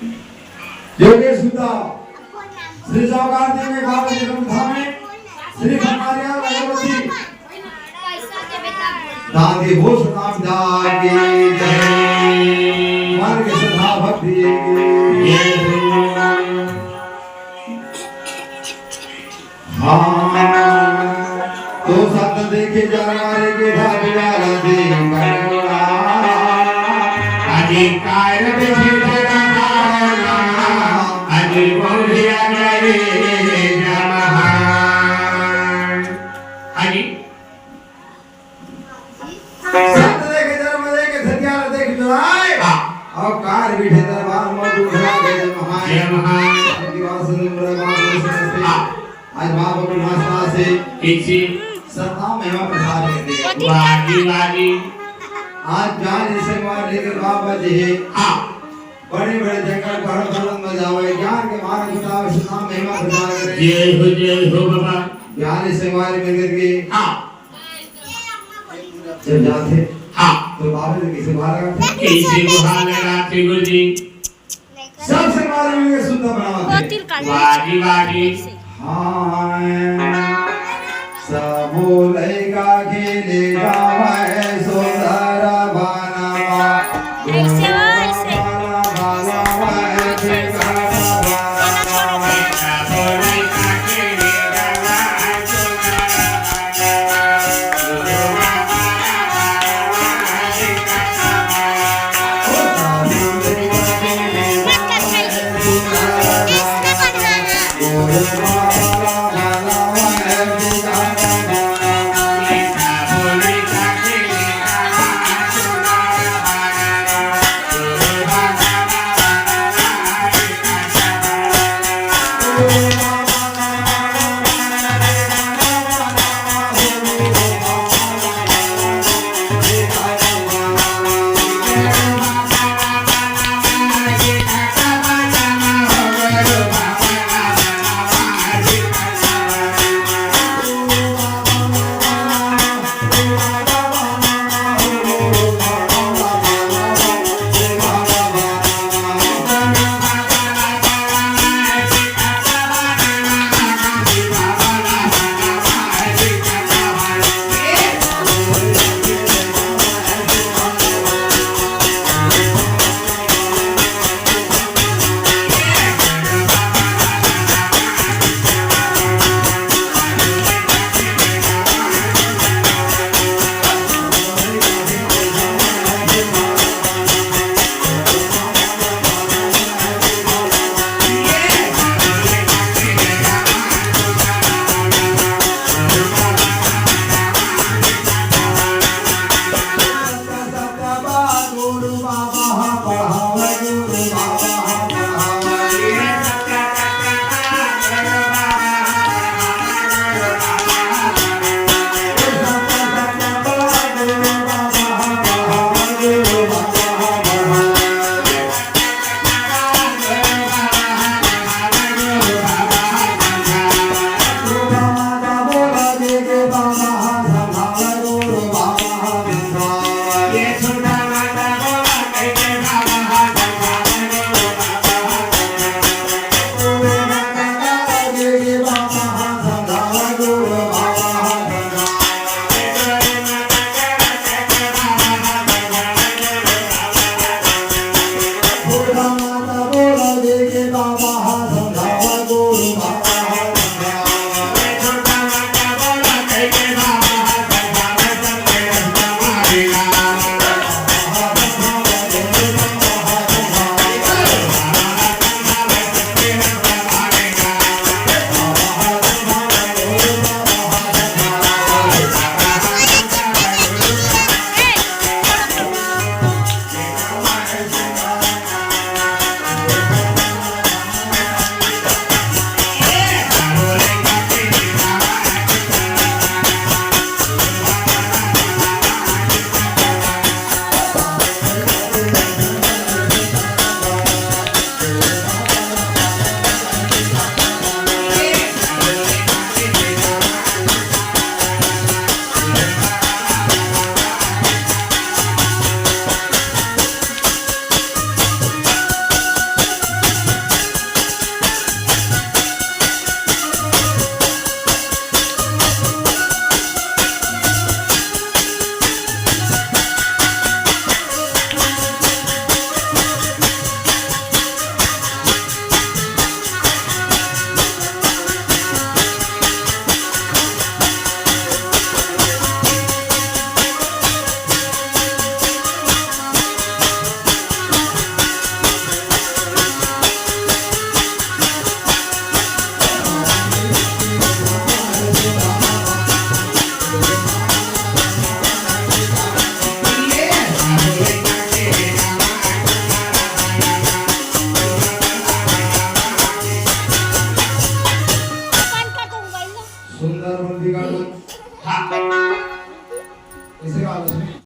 योगेश सुधा श्री सावकार जी में बाबा जी का में श्री खमारिया भगवती दादी हो सदा जागे जय मार्ग सदा भक्ति जय तो सत देखे जाने के धागे वाला दे करुणा अधिकार देखे जाना अधि बोलिया करे जमहा अधि सत देखे जन्म देखे धन्यार देखे जाए और कार बिठे दरबार में उठा गए जमहा दिवास आज बाबा की मास्ता से किसी सत्ता महिमा प्रसाद करते वादी वादी आज जान इसे मार लेकर बाबा जी हां बड़े बड़े जंगल पहाड़ खंड में जावे ज्ञान के मार्ग बताओ सत्ता महिमा प्रसाद करे जय हो बाबा ज्ञान इसे मार में करके हां जब जाते हां तो बाबा जी किसे मार लगाते किसी को हाथ लगाते गुरुजी सबसे मार में सुंदर बनाते वादी वादी हां सब लेगा खेलेगा